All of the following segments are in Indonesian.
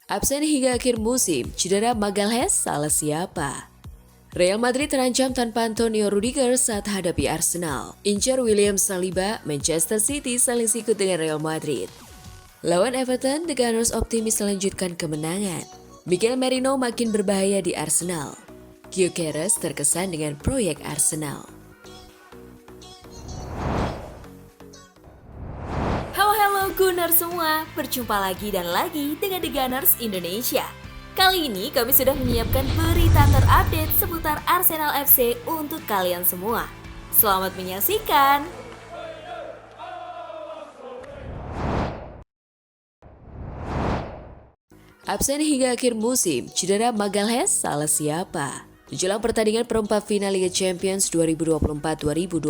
Absen hingga akhir musim, cedera Magalhaes salah siapa? Real Madrid terancam tanpa Antonio Rudiger saat hadapi Arsenal. Incar William Saliba, Manchester City saling sikut dengan Real Madrid. Lawan Everton, The Gunners optimis melanjutkan kemenangan. Miguel Merino makin berbahaya di Arsenal. Gyökeres terkesan dengan proyek Arsenal. Halo Gunners semua, berjumpa lagi dan lagi dengan The Gunners Indonesia. Kali ini kami sudah menyiapkan berita terupdate seputar Arsenal FC untuk kalian semua. Selamat menyaksikan! Absen hingga akhir musim, cedera Magalhaes salah siapa? Menjelang pertandingan perempat final Liga Champions 2024-2025,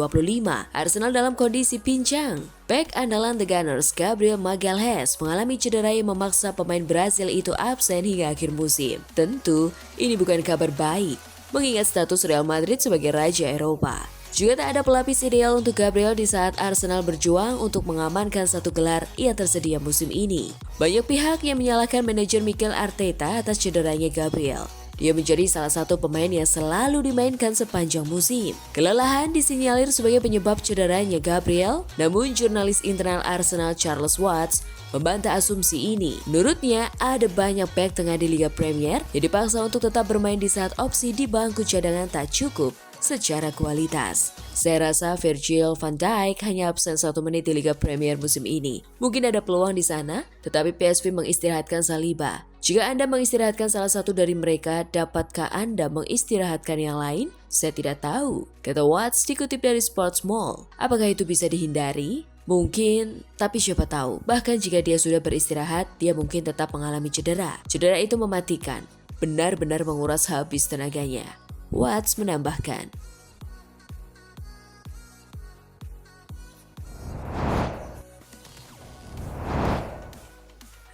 Arsenal dalam kondisi pincang. Bek andalan The Gunners, Gabriel Magalhaes, mengalami cedera yang memaksa pemain Brasil itu absen hingga akhir musim. Tentu, ini bukan kabar baik, mengingat status Real Madrid sebagai Raja Eropa. Juga tak ada pelapis ideal untuk Gabriel di saat Arsenal berjuang untuk mengamankan satu gelar yang tersedia musim ini. Banyak pihak yang menyalahkan manajer Mikel Arteta atas cederanya Gabriel. Dia menjadi salah satu pemain yang selalu dimainkan sepanjang musim. Kelelahan disinyalir sebagai penyebab cederanya Gabriel, namun jurnalis internal Arsenal Charles Watts membantah asumsi ini. Menurutnya, ada banyak bek tengah di Liga Premier yang dipaksa untuk tetap bermain di saat opsi di bangku cadangan tak cukup secara kualitas. Saya rasa Virgil van Dijk hanya absen 1 menit di Liga Premier musim ini. Mungkin ada peluang di sana, tetapi PSV mengistirahatkan Saliba. Jika Anda mengistirahatkan salah satu dari mereka, dapatkah Anda mengistirahatkan yang lain? Saya tidak tahu, kata Watts dikutip dari Sports Mall. Apakah itu bisa dihindari? Mungkin, tapi siapa tahu. Bahkan jika dia sudah beristirahat, dia mungkin tetap mengalami cedera. Cedera itu mematikan, benar-benar menguras habis tenaganya. Watts menambahkan.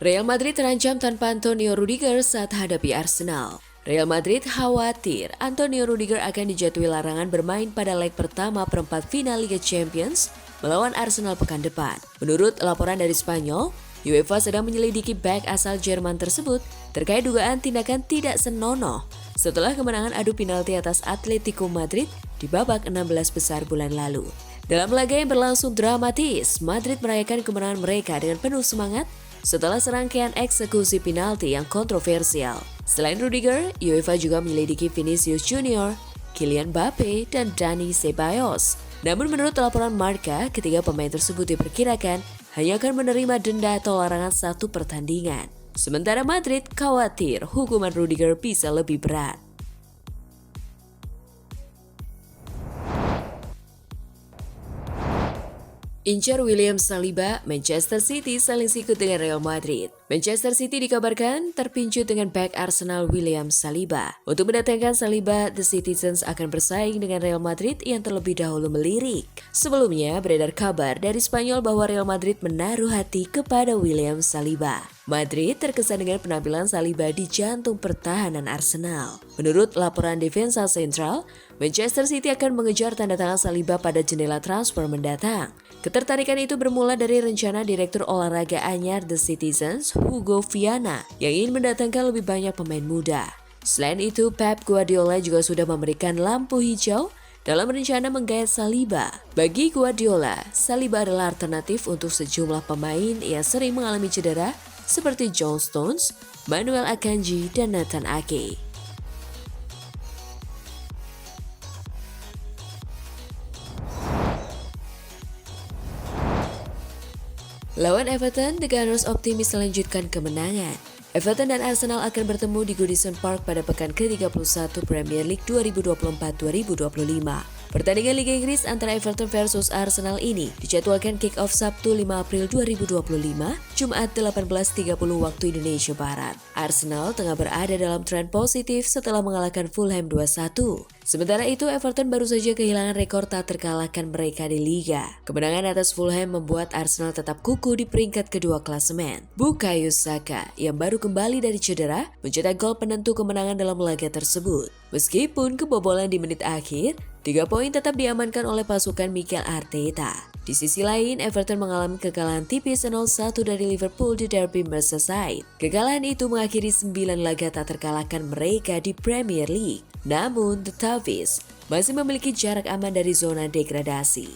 Real Madrid terancam tanpa Antonio Rudiger saat hadapi Arsenal. Real Madrid khawatir Antonio Rudiger akan dijatuhi larangan bermain pada leg pertama perempat final Liga Champions melawan Arsenal pekan depan. Menurut laporan dari Spanyol, UEFA sedang menyelidiki bek asal Jerman tersebut terkait dugaan tindakan tidak senonoh setelah kemenangan adu penalti atas Atletico Madrid di babak 16 besar bulan lalu. Dalam laga yang berlangsung dramatis, Madrid merayakan kemenangan mereka dengan penuh semangat setelah serangkaian eksekusi penalti yang kontroversial. Selain Rudiger, UEFA juga menyelidiki Vinicius Junior, Kylian Mbappe, dan Dani Ceballos. Namun menurut laporan Marca, ketiga pemain tersebut diperkirakan hanya akan menerima denda atau larangan satu pertandingan. Sementara Madrid khawatir hukuman Rudiger bisa lebih berat. Incar William Saliba, Manchester City saling sikut dengan Real Madrid. Manchester City dikabarkan terpincut dengan bek Arsenal William Saliba. Untuk mendatangkan Saliba, The Citizens akan bersaing dengan Real Madrid yang terlebih dahulu melirik. Sebelumnya, beredar kabar dari Spanyol bahwa Real Madrid menaruh hati kepada William Saliba. Madrid terkesan dengan penampilan Saliba di jantung pertahanan Arsenal. Menurut laporan Defensa Central, Manchester City akan mengejar tanda tangan Saliba pada jendela transfer mendatang. Ketertarikan itu bermula dari rencana Direktur Olahraga anyar The Citizens, Hugo Viana, yang ingin mendatangkan lebih banyak pemain muda. Selain itu, Pep Guardiola juga sudah memberikan lampu hijau dalam rencana menggait Saliba. Bagi Guardiola, Saliba adalah alternatif untuk sejumlah pemain yang sering mengalami cedera seperti John Stones, Manuel Akanji, dan Nathan Ake. Lawan Everton, The Gunners optimis melanjutkan kemenangan. Everton dan Arsenal akan bertemu di Goodison Park pada pekan ke-31 Premier League 2024-2025. Pertandingan Liga Inggris antara Everton versus Arsenal ini dijadwalkan kick-off Sabtu 5 April 2025, Jumat 18.30 waktu Indonesia Barat. Arsenal tengah berada dalam tren positif setelah mengalahkan Fulham 2-1. Sementara itu, Everton baru saja kehilangan rekor tak terkalahkan mereka di Liga. Kemenangan atas Fulham membuat Arsenal tetap kukuh di peringkat kedua klasemen. Bukayo Saka yang baru kembali dari cedera mencetak gol penentu kemenangan dalam laga tersebut. Meskipun kebobolan di menit akhir, 3 poin tetap diamankan oleh pasukan Mikel Arteta. Di sisi lain, Everton mengalami kekalahan tipis 0-1 dari Liverpool di Derby Merseyside. Kekalahan itu mengakhiri 9 laga tak terkalahkan mereka di Premier League. Namun, The Toffees masih memiliki jarak aman dari zona degradasi.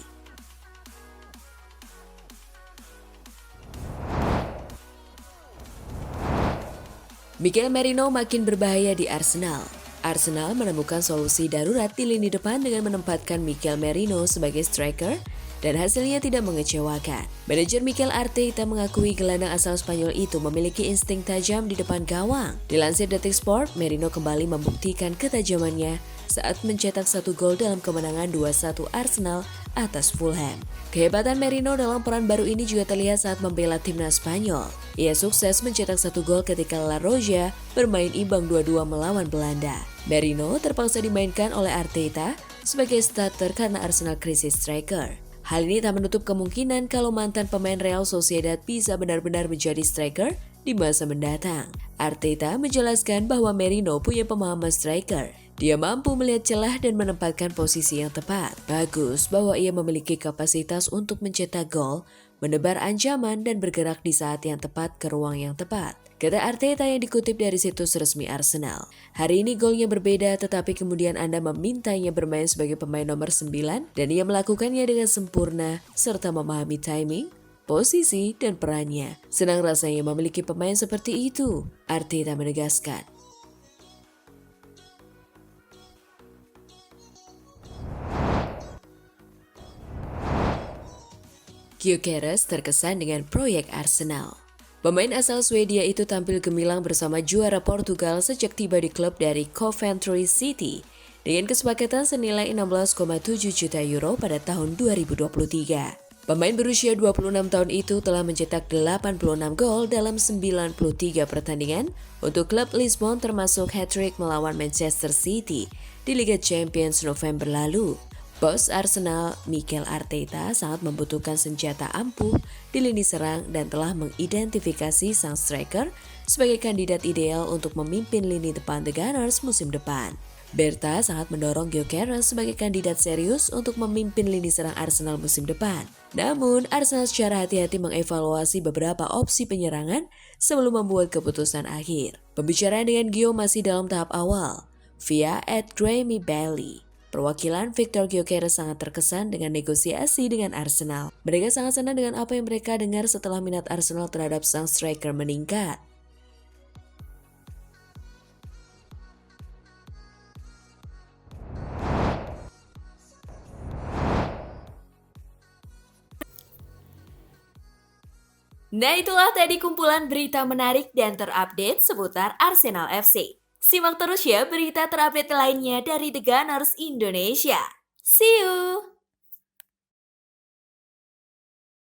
Mikel Merino makin berbahaya di Arsenal. Arsenal menemukan solusi darurat di lini depan dengan menempatkan Mikel Merino sebagai striker dan hasilnya tidak mengecewakan. Manajer Mikel Arteta mengakui gelandang asal Spanyol itu memiliki insting tajam di depan gawang. Dilansir Detik Sport, Merino kembali membuktikan ketajamannya saat mencetak 1 gol dalam kemenangan 2-1 Arsenal atas Fulham. Kehebatan Merino dalam peran baru ini juga terlihat saat membela timnas Spanyol. Ia sukses mencetak 1 gol ketika La Roja bermain imbang 2-2 melawan Belanda. Merino terpaksa dimainkan oleh Arteta sebagai starter karena Arsenal krisis striker. Hal ini tak menutup kemungkinan kalau mantan pemain Real Sociedad bisa benar-benar menjadi striker di masa mendatang. Arteta menjelaskan bahwa Merino punya pemahaman striker. Dia mampu melihat celah dan menempatkan posisi yang tepat. Bagus bahwa ia memiliki kapasitas untuk mencetak gol, menebar ancaman dan bergerak di saat yang tepat ke ruang yang tepat, kata Arteta yang dikutip dari situs resmi Arsenal. Hari ini golnya berbeda, tetapi kemudian Anda memintanya bermain sebagai pemain nomor 9 dan ia melakukannya dengan sempurna serta memahami timing, posisi, dan perannya. Senang rasanya memiliki pemain seperti itu, Arteta menegaskan. Gyökeres terkesan dengan proyek Arsenal. Pemain asal Swedia itu tampil gemilang bersama juara Portugal sejak tiba di klub dari Coventry City dengan kesepakatan senilai 16,7 juta euro pada tahun 2023. Pemain berusia 26 tahun itu telah mencetak 86 gol dalam 93 pertandingan untuk klub Lisbon termasuk hat-trick melawan Manchester City di Liga Champions November lalu. Bos Arsenal, Mikel Arteta, sangat membutuhkan senjata ampuh di lini serang dan telah mengidentifikasi sang striker sebagai kandidat ideal untuk memimpin lini depan The Gunners musim depan. Berta sangat mendorong Gyökeres sebagai kandidat serius untuk memimpin lini serang Arsenal musim depan. Namun, Arsenal secara hati-hati mengevaluasi beberapa opsi penyerangan sebelum membuat keputusan akhir. Pembicaraan dengan Gio masih dalam tahap awal. Via @GrahamyBailey. Perwakilan Victor Gyökeres sangat terkesan dengan negosiasi dengan Arsenal. Mereka sangat senang dengan apa yang mereka dengar setelah minat Arsenal terhadap sang striker meningkat. Nah, itulah tadi kumpulan berita menarik dan terupdate seputar Arsenal FC. Simak terus ya berita terupdate lainnya dari The Gunners Indonesia. See you!